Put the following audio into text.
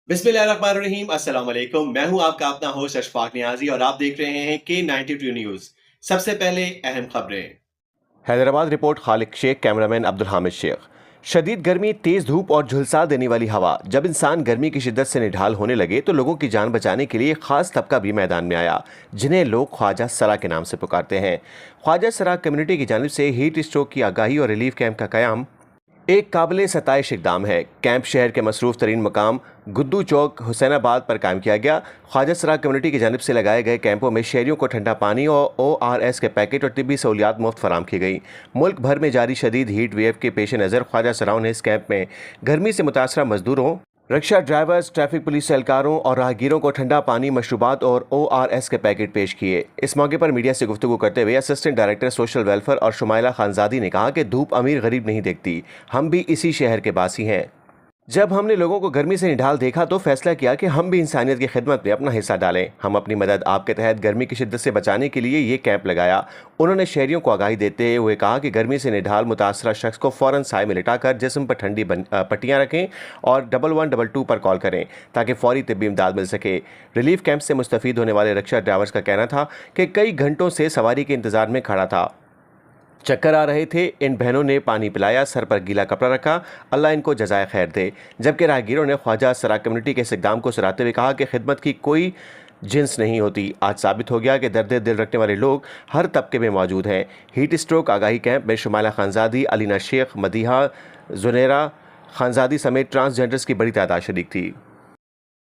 बिस्मिल्लाहिर्रहमानिर्रहीम, अस्सलाम वालेकुम। मैं हूं आपका अपना होस्ट अशफाक नियाजी और आप देख रहे हैं K92 न्यूज़। सबसे पहले अहम खबरें। Hyderabad report Khaliq Sheikh, cameraman Abdul Hamid Sheikh. शदीद गर्मी, तेज धूप और झुलसा देने वाली हवा। जब इंसान गर्मी की शिद्दत से निढाल होने लगे तो लोगों की जान बचाने के लिए एक खास तबका भी मैदान में आया, जिन्हें लोग ख्वाजा सरा के नाम से पुकारते हैं। ख्वाजा सरा कम्युनिटी की जानिब से हीट स्ट्रोक की आगाही और रिलीफ कैंप का कयाम एक काबिल सताइश इकदाम है। कैंप शहर के मसरूफ़ तरीन मकाम गुद्दू चौक हुसैनाबाद पर कायम किया गया। ख्वाजा सरा कम्युनिटी की जानिब से लगाए गए कैंपों में शहरियों को ठंडा पानी और ORS के पैकेट और तिब्बी सहूलियात मुफ्त फराम की गई। मुल्क भर में जारी शदीद हीट वेव के पेश नज़र ख्वाजा सराओं ने इस कैंप में गर्मी से मुतासरा मजदूरों, रिक्शा ड्राइवर्स, ट्रैफिक पुलिस एहलकारों और राहगीरों को ठंडा पानी, मशरूबात और ORS के पैकेट पेश किए। इस मौके पर मीडिया से गुफ्तगू करते हुए असिस्टेंट डायरेक्टर सोशल वेलफेयर और शुमाइला खानजादी ने कहा कि धूप अमीर गरीब नहीं देखती, हम भी इसी शहर के बासी हैं। जब हमने लोगों को गर्मी से निढाल देखा तो फैसला किया कि हम भी इंसानियत की खिदमत में अपना हिस्सा डालें। हम अपनी मदद आपके तहत गर्मी की शिद्दत से बचाने के लिए ये कैंप लगाया। उन्होंने शहरियों को आगाही देते हुए कहा कि गर्मी से निढाल मुतासरा शख्स को फ़ौरन साए में लिटाकर जिस्म पर ठंडी पट्टियाँ रखें और 1122 पर कॉल करें ताकि फौरी तिब्बी इमदाद मिल सके। रिलीफ कैंप से मुस्तफ़ीद होने वाले रिक्शा ड्राइवर्स का कहना था कि कई घंटों से सवारी के इंतज़ार में खड़ा था, चक्कर आ रहे थे। इन बहनों ने पानी पिलाया, सर पर गीला कपड़ा रखा, अल्लाह इनको जज़ाए खैर दे। जबकि राहगीरों ने ख्वाजा सरा कम्युनिटी के इस इक़दाम को सराहते हुए कहा कि खिदमत की कोई जिन्स नहीं होती। आज साबित हो गया कि दर्द दिल रखने वाले लोग हर तबके में मौजूद हैं। हीट स्ट्रोक आगाही कैंप में शुमाइला खानजादी, अलीना शेख, मदीहा, जुनैरा खानजादी समेत ट्रांसजेंडर्स की बड़ी तादाद शरीक थी।